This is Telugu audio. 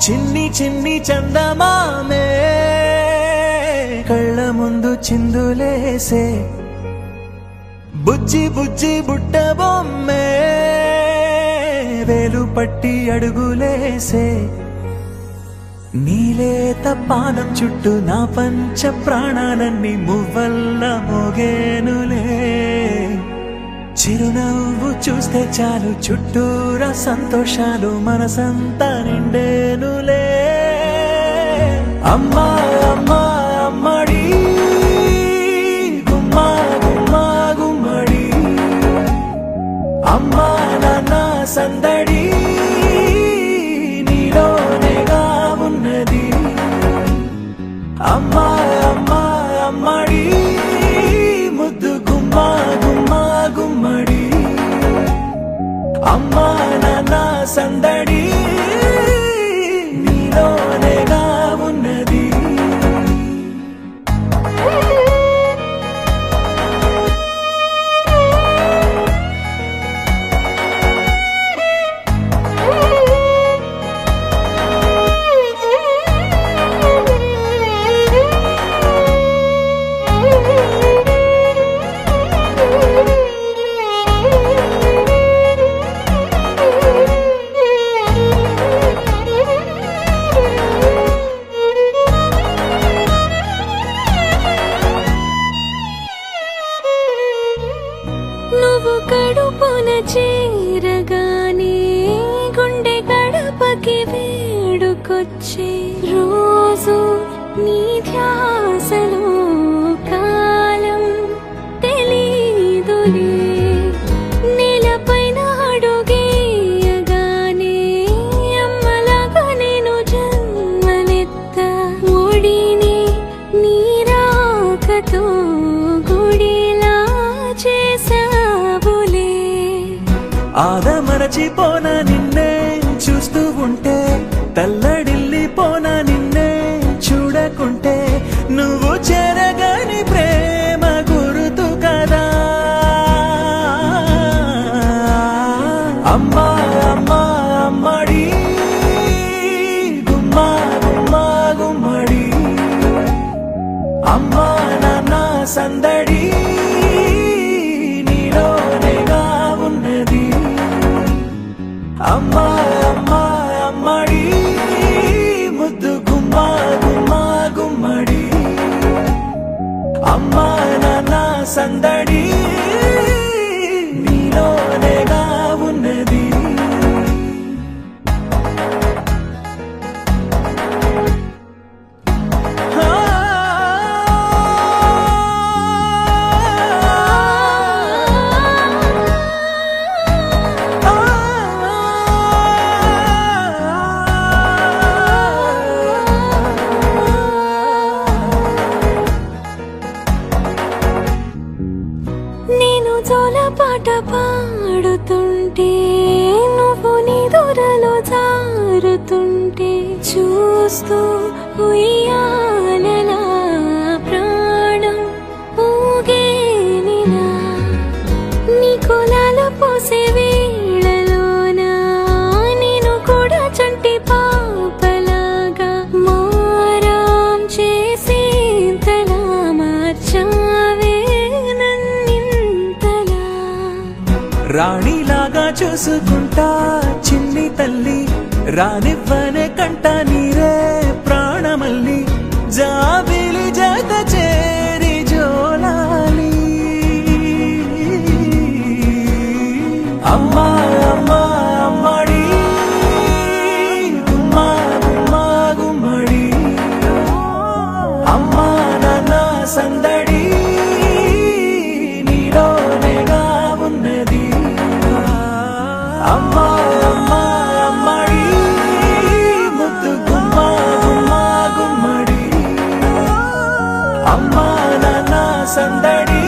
చిన్ని చిన్ని చందమామే కళ్ళ ముందు చిందులేసే బుజ్జి బుజ్జి బుట్ట బొమ్మే వేలు పట్టి అడుగులేసే నీలేత పానం చుట్టూ నా పంచ ప్రాణాలన్నీ మువ్వల్ల మోగేనులే చిరునవ్వు చూస్తే చాలు చుట్టూరా సంతోషాలు మనసంతా నిండేనులే అమ్మా అమ్మా అమ్మడి గుమ్మా గుమ్మా గుమ్మడి అమ్మా నాన్న సందడి నీలోనేగా ఉన్నది అమ్మా అమ్మా అమ్మడి ముద్దు గుమ్మా గుమ్మా గుమ్మడి అమ్మా నాన్న సందడి నీలోనేగా ఉన్నది నువ్వు కడుపున చేరగానే గుండె గడపకి వేడుకొచ్చే రోజు నీ ధ్యాసలో కాలం తెలీదులే నేలపైన అడుగేయగానే అమ్మలాగా నేను జన్మనెత్త ఒడిని నీ రాకతో గుడిలా చేసావులే ఆదమరచిపోన నిన్నే చూస్తూ ఉంటే తల్లడిల్లిపోన నిన్నే చూడకుంటే నువ్వు చెరగని ప్రేమ గుర్తు కదా అమ్మా అమ్మా అమ్మడి గుమ్మా గుమ్మా గుమ్మడి అమ్మా నాన్న సందడి నీలోనేగా ఉన్నది అమ్మా అమ్మా అమ్మడి ముద్దు గుమ్మా గుమ్మా గుమ్మడి అమ్మా నాన్న సందడి నీలోనేగా ఉన్నది నేను జోలపాట పాడుతుంటే నువ్వు నిదురలో జారుతుంటే చూస్తూ ఉయ్యాలలా ప్రాణం ఊగేనిలా నీ కులాల పోసే వేళలోన నేను కూడా చంటి పాపలాగా మారాం చేసేంతలా మార్చావే రాణిలాగా చూసుకుంటా చిన్ని తల్లి రానివ్వనే కంట నీరే ప్రాణమల్లి జాబిలి జత చేరి జోలాలి అమ్మా అమ్మా అమ్మడి గుమ్మా గుమ్మా గుమ్మడి అమ్మా నాన్న సందడి నీలోనేగా ఉన్నది అమ్మా అమ్మా అమ్మడి ముద్దు గుమ్మా గుమ్మా గుమ్మడి అమ్మా నాన్న సందడి